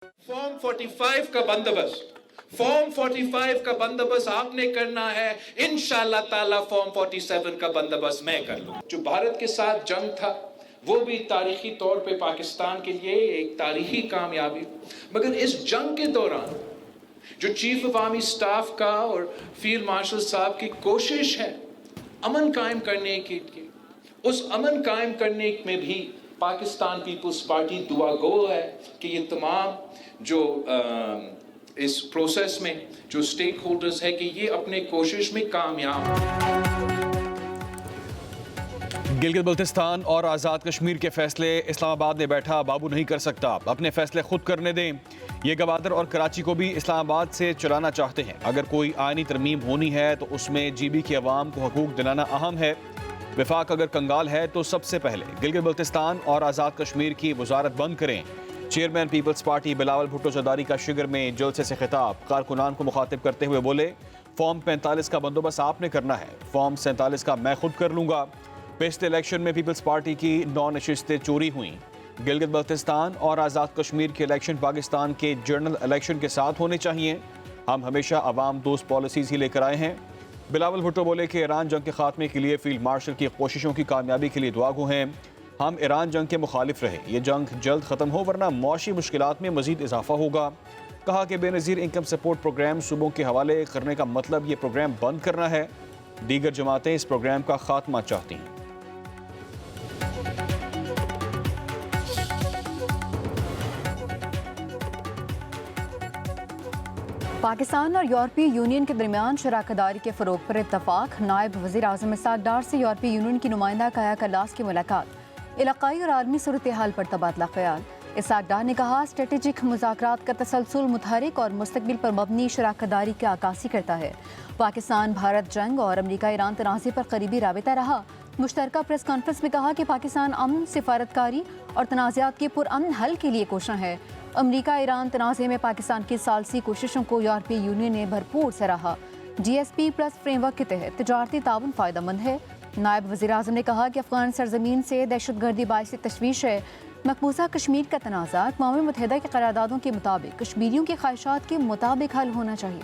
Form 45 का बंदोबस्त, form 45 का बंदोबस्त आपने करना है, इंशाअल्लाह ताला फॉर्म 47 का बंदोबस्त मैं कर लूं। जो भारत के साथ जंग था वो भी तारीखी तौर पे पाकिस्तान के लिए एक तारीखी कामयाबी, मगर इस जंग के दौरान जो चीफ ऑफ आर्मी स्टाफ का और फील्ड मार्शल साहब की कोशिश है अमन कायम करने की, उस अमन कायम करने में भी पाकिस्तान पीपल्स पार्टी दुआ गो है कि ये तमाम जो इस प्रोसेस में जो स्टेक होल्डर्स है कि ये अपने कोशिश में कामयाब हो। गिलगित बल्तिस्तान और आज़ाद कश्मीर के फैसले इस्लामाबाद में बैठा बाबू नहीं कर सकता, अपने फैसले खुद करने दें। ये गवादर और कराची को भी इस्लामाबाद से चलाना चाहते हैं। अगर कोई आईनी तरमीम होनी है तो उसमें GB की अवाम को हकूक दिलाना अहम है। वफाक अगर कंगाल है तो सबसे पहले गिलगित बल्तिस्तान और आज़ाद कश्मीर की वजारत बंद करें। Chairman peoples party Bilawal Bhutto Zardari का शिगर में जलसे से खिताब कारकुनान को मुखातिब करते हुए बोले, फॉर्म 45 का बंदोबस्त आपने करना है, फॉर्म 47 का मैं खुद कर लूंगा। पिछले इलेक्शन में पीपल्स पार्टी की 9 नशिस्तें चोरी हुई। गिलगित बल्तिस्तान और आज़ाद कश्मीर के इलेक्शन पाकिस्तान के जनरल इलेक्शन के साथ होने चाहिए। हम हमेशा अवाम दोस्त पॉलिसीज ही लेकर आए हैं। बिलावल भुट्टो बोले कि ईरान जंग के खात्मे के लिए फील्ड मार्शल की कोशिशों की कामयाबी के लिए दुआगो हैं। हम ईरान जंग के मुखालिफ रहे, ये जंग जल्द ख़त्म हो वरना मौशी मुश्किलात में मजीद इजाफा होगा। कहा कि बेनज़ीर इनकम सपोर्ट प्रोग्राम सूबों के हवाले करने का मतलब ये प्रोग्राम बंद करना है। दीगर जमातें इस प्रोग्राम का खात्मा चाहती हैं। पाकिस्तान और यूरोपीय यूनियन के दरमियान शराकतदारी के फ़रोग पर इत्तफाक। नायब वज़ीर आज़म इसहाक डार से यूरोपीय यूनियन की नुमाइंदा काया कल्लास की मुलाकात। इलाकाई और आलमी सूरत हाल पर तबादला ख्याल। इसहाक डार ने कहा, स्ट्रेटेजिक मुज़ाकरात का तसलसल मुतहरिक और मुस्तक़बिल पर मबनी शराकतदारी की अक्कासी करता है। पाकिस्तान भारत जंग और अमरीका ईरान तनाज़े पर करीबी राबिता रहा। मुश्तरका प्रेस कॉन्फ्रेंस में कहा कि पाकिस्तान अमन, सिफारतकारी और तनाज़ात के पुरअमन हल के लिए कोशा है। अमरीका ईरान तनाज़े में पाकिस्तान की सालसी कोशिशों को यूरोपीय यूनियन ने भरपूर सराहा। GSP+ फ्रेमवर्क के तहत तिजारती ताउन फ़ायदेमंद है। नायब वज़ीर आज़म ने कहा कि अफ़गान सरजमीन से दहशतगर्दी बाइस तशवीश है। मकबूजा कश्मीर का तनाज़ा अक़वाम मुत्तहिदा के करारदादों के मुताबिक कश्मीरियों की ख्वाहिशात के मुताबिक हल होना चाहिए।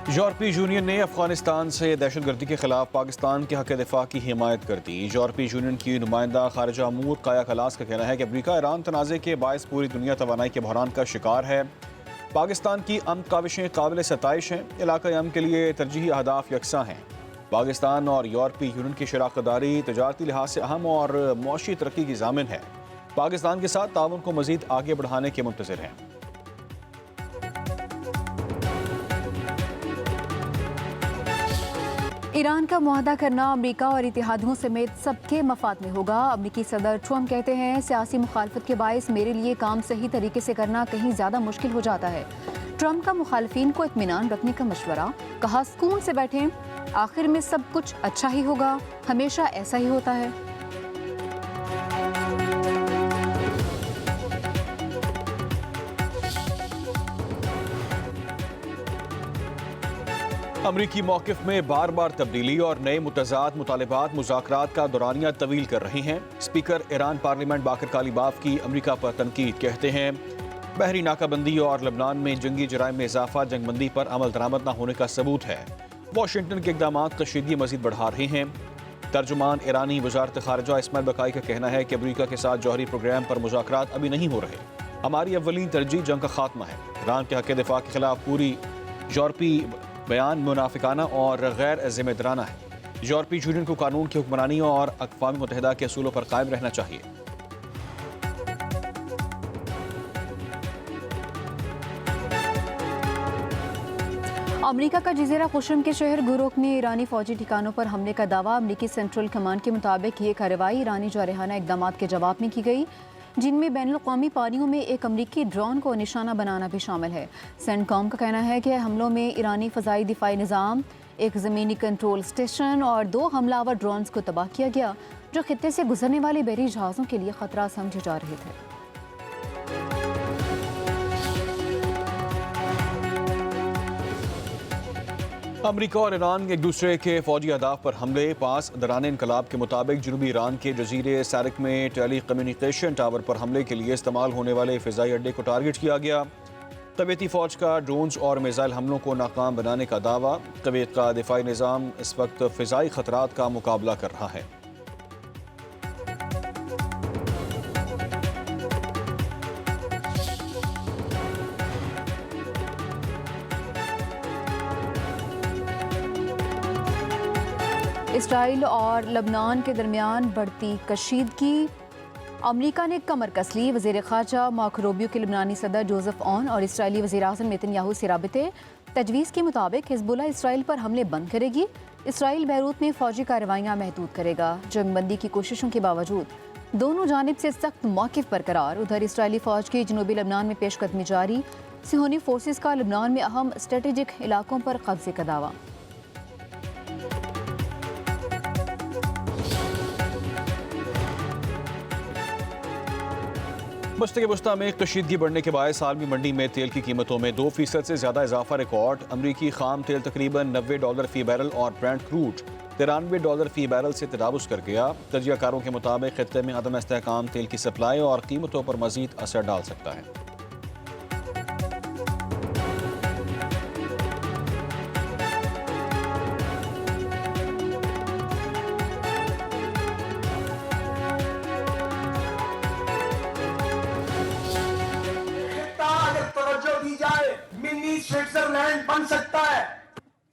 यूरोपीय यूनियन ने अफगानिस्तान से दहशतगर्दी के खिलाफ पाकिस्तान के हक दिफा की हिमायत कर दी। यूरोपीय यूनियन की नुमाइंदा खारिजा अमूर काया कलास का कहना है कि अमरीका ईरान तनाज़े के बायस पूरी दुनिया तवानाई के बहरान का शिकार है। पाकिस्तान की अमन काविशें काबिल सताइश हैं। इलाक़ाई अमन के लिए तरजीही अहदाफ यकसा हैं। पाकिस्तान और यूरोपीय यूनियन की शराकतदारी तजारती लिहाज से अहम और मौशी तरक्की की ज़ामिन है। पाकिस्तान के साथ ताउन को मज़ीद आगे बढ़ाने के मुंतज़िर हैं। ईरान का मुआहदा करना अमरीका और इत्तेहादियों समेत सबके मफाद में होगा। अमरीकी सदर ट्रम्प कहते हैं, सियासी मुखालफत के बायस मेरे लिए काम सही तरीके से करना कहीं ज़्यादा मुश्किल हो जाता है। ट्रम्प का मुखालफिन को इत्मीनान रखने का मशवरा। कहा, सुकून से बैठें, आखिर में सब कुछ अच्छा ही होगा, हमेशा ऐसा ही होता है। अमरीकी मौक़िफ़ में बार बार तब्दीली और नए मुतज़ाद मुतालिबात मुज़ाकरात का दौरानिया तवील कर रही हैं। स्पीकर ईरान पार्लियामेंट बाकर कालीबाफ की अमरीका पर तनकीद। कहते हैं, बहरी नाकाबंदी और लबनान में जंगी जराइम में इजाफा जंगबंदी पर अमल दरामद न होने का सबूत है। वाशिंगटन के इक़दाम कशीदगी मज़ीद बढ़ा रहे हैं। तर्जुमान ईरानी वज़ारत ख़ारिजा इस्माइल बकाई का कहना है कि अमरीका के साथ जौहरी प्रोग्राम पर मुज़ाकरात अभी नहीं हो रहे। हमारी अव्वलीन तरजीह जंग का खात्मा है। ईरान के हक़ दिफा के खिलाफ पूरी यूरोपीय बयान मुनाफिकाना और गैर जिम्मेदाराना है। यूरोपीय यूनियन को कानून की हुक्मरानी और अक़वाम मुत्तहिदा के असूलों पर कायम रहना चाहिए। अमरीका का जज़ीरा खुशम के शहर गुरुक में ईरानी फौजी ठिकानों पर हमले का दावा। अमरीकी सेंट्रल कमांड के मुताबिक ये कार्रवाई ईरानी जारहाना इक़दाम के जवाब में की गई, जिनमें बैनुल-अक़वामी पानियों में एक अमरीकी ड्रोन को निशाना बनाना भी शामिल है। सेंटकॉम का कहना है कि हमलों में ईरानी फ़ज़ाई दिफाई निज़ाम, एक ज़मीनी कंट्रोल स्टेशन और 2 हमलावर ड्रोन्स को तबाह किया गया, जो खित्ते से गुजरने वाले बहरी जहाज़ों के लिए ख़तरा समझे जा रहे थे। अमरीका और ईरान एक दूसरे के फौजी अहदाफ पर हमले। 5 दरान इनकलाब के मुताबिक जनूबी ईरान के जजीरे सारिक में टेली कम्युनिकेशन टावर पर हमले के लिए इस्तेमाल होने वाले फ़िज़ाई अड्डे को टारगेट किया गया। तबीयती फ़ौज का ड्रोन्स और मिसाइल हमलों को नाकाम बनाने का दावा। कुवैत का दिफाई निज़ाम इस वक्त फ़िज़ाई ख़तरात का मुकाबला कर रहा है। इसराइल और लबनान के दरमियान बढ़ती कशीदगी। अमरीका ने कमर कस ली। वज़ीर ख़ारजा मार्को रूबियो के लबनानी सदर जोसेफ ऑन और इसराइली वज़ीर-ए-आज़म नेतन्याहू से राबते। तजवीज़ के मुताबिक हिज़्बुल्लाह इसराइल पर हमले बंद करेगी। इसराइल बैरूत में फ़ौजी कार्रवाइयाँ महदूद करेगा। जंगबंदी की कोशिशों के बावजूद दोनों जानिब से सख्त मौक़िफ़ बरकरार। उधर इसराइली फ़ौज की जनूबी लबनान में पेशकदमी जारी। सिहोनी फोर्सेस का लबनान में अहम स्ट्रेटेजिक इलाकों पर कब्जे का दावा। बस्ते के वस्ता में कशीदगी बढ़ने के बाद साल में मंडी में तेल की कीमतों में 2% से ज़्यादा इजाफा रिकॉर्ड। अमरीकी खाम तेल तकरीबन $90 फ़ी बैरल और ब्रेंट क्रूड $93 फ़ी बैरल से तजावुज़ कर गया। तजियाकारों के मुताबिक खित्ते में अदम इस्तेहकाम तेल की सप्लाई और कीमतों पर मज़ीद असर डाल सकता है। मिनी स्विट्जरलैंड बन सकता है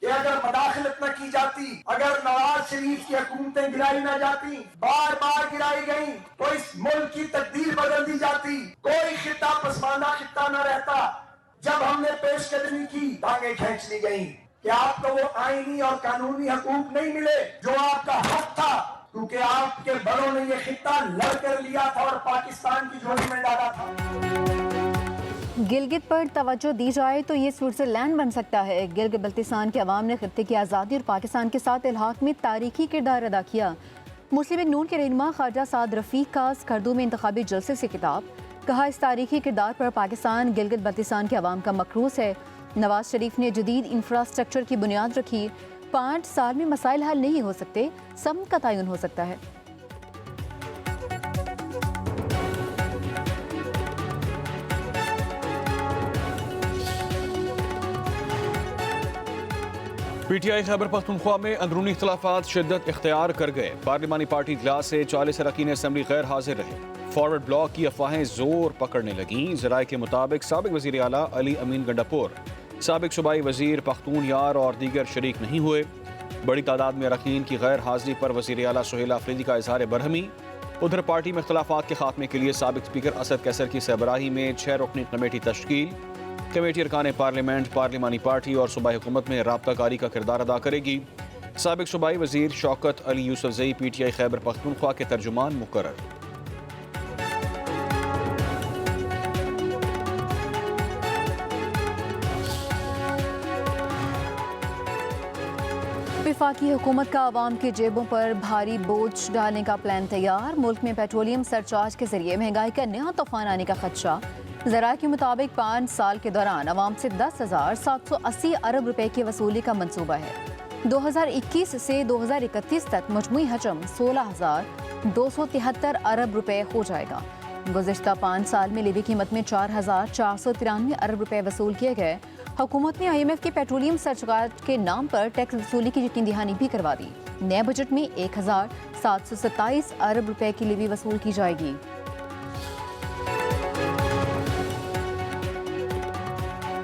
कि अगर मदाखलत न की जाती, अगर नवाज शरीफ की हुकूमतें गिराई न जाती, बार बार गिराई गई, तो इस मुल्क की तकदीर बदल दी जाती। कोई खित्ता पसमानदा खित्ता न रहता। जब हमने पेशकदमी की, टांगे खींच ली गई कि आपको वो आईनी और कानूनी हकूक नहीं मिले जो आपका हक था, क्योंकि आपके बड़ों ने ये खित्ता लड़कर लिया था और पाकिस्तान की झोली में डाला था। गिलगित पर तवज्जो दी जाए तो ये स्विट्जरलैंड बन सकता है। गिलगित बल्तिस्तान के अवाम ने खित्ते की आज़ादी और पाकिस्तान के साथ इल्हाक में तारीखी किरदार अदा किया। मुस्लिम लीग नून के रहनुमा ख्वाजा साद रफ़ीक का स्कर्दू में इंतखाबी जलसे से खिताब। कहा, इस तारीखी किरदार पर पाकिस्तान गिलगित बल्तिस्तान के अवाम का मकरूस है। नवाज शरीफ ने जदीद इंफ्रास्ट्रक्चर की बुनियाद रखी। 5 साल में मसाइल हल नहीं हो सकते, सब का तयन हो सकता है। PTI खैबर पख्तूनख्वा में अंदरूनी इख्तिलाफात शिद्दत इख्तियार कर गए। पार्लिमानी पार्टी इजलास से 40 अरकान असम्बली गैर हाजिर रहे। फॉरवर्ड ब्लॉक की अफवाहें जोर पकड़ने लगीं। ज़राए के मुताबिक साबिक वज़ीर आला अली अमीन गंडापुर, साबिक सूबाई वज़ीर पख्तून यार और दीगर शरीक नहीं हुए। बड़ी तादाद में अरकान की गैर हाजिरी पर वज़ीर आला सुहेल आफरीदी का इजहार बरहमी। उधर पार्टी में इख्तिलाफात के खात्मे के लिए साबिक स्पीकर असद कैसर की सरबराही में 6 रुकनी कमेटी तश्कील। कमेटी अरकान पार्लियामेंट, पार्लिमानी पार्टी और सूबाई हुकूमत में राब्ताकारी का किरदार अदा करेगी। साबिक सूबाई वज़ीर शौकत अली यूसुफजई PTI खैबर पख्तूनख्वा के तर्जुमान मुकर्रर। वफाकी हुकूमत का आवाम की जेबों पर भारी बोझ डालने का प्लान तैयार। मुल्क में पेट्रोलियम सरचार्ज के जरिए महंगाई का नया तूफान आने का खदशा। ज़राए के मुताबिक 5 साल के दौरान आवाम से 10,780 अरब रुपए की वसूली का मंसूबा है। 2021 से 2031 तक मजमूई हजम 16,273 अरब रुपए हो जाएगा। गुज़िश्ता 5 साल में लीवी कीमत में 4,493 अरब रुपए वसूल किए गए। हुकूमत ने IMF के पेट्रोलियम सरचार्ज के नाम पर टैक्स वसूली की यकीन दहानी भी करवा दी। नए बजट में 1,727 अरब रुपए की लीवी वसूल की जाएगी।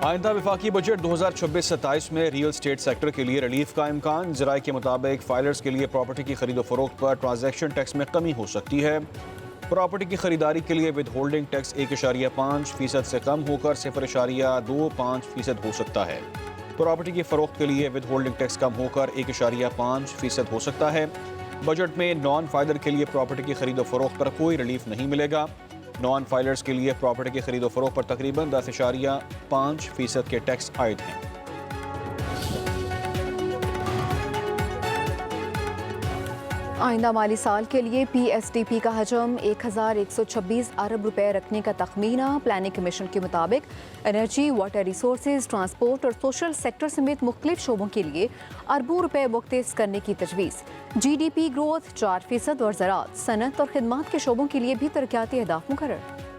आइंदा वफाकी बजट 2026-27 में रियल स्टेट सेक्टर के लिए रिलीफ का इम्कान। ज़राए के मुताबिक फाइलर्स के लिए प्रॉपर्टी की खरीदो फरोख्त पर ट्रांजैक्शन टैक्स में कमी हो सकती है। प्रॉपर्टी की खरीदारी के लिए विद होल्डिंग टैक्स 1.5% से कम होकर 0.25% हो सकता है। प्रॉपर्टी की फरोख्त के लिए विद होल्डिंग टैक्स कम होकर 1.5% हो सकता है। बजट में नॉन फाइलर के लिए प्रॉपर्टी की खरीदो फरोख्त पर कोई रिलीफ नहीं मिलेगा। नॉन फाइलर्स के लिए प्रॉपर्टी की खरीदो फरोख्त पर तकरीबन 10.5% के टैक्स आयद हैं। आइंदा माली साल के लिए PSDP का हजम 1126 अरब रुपए रखने का तखमीना। प्लानिंग कमीशन के मुताबिक एनर्जी, वाटर रिसोर्सेज, ट्रांसपोर्ट और सोशल सेक्टर समेत मुख्तलिफ शोबों के लिए अरबों रुपए मुख्तस करने की तजवीज़। GDP ग्रोथ 4% और ज़राअत, सनत और खिदमात के शोबों के लिए भी तरक्याती अहदाफ मुकर्रर।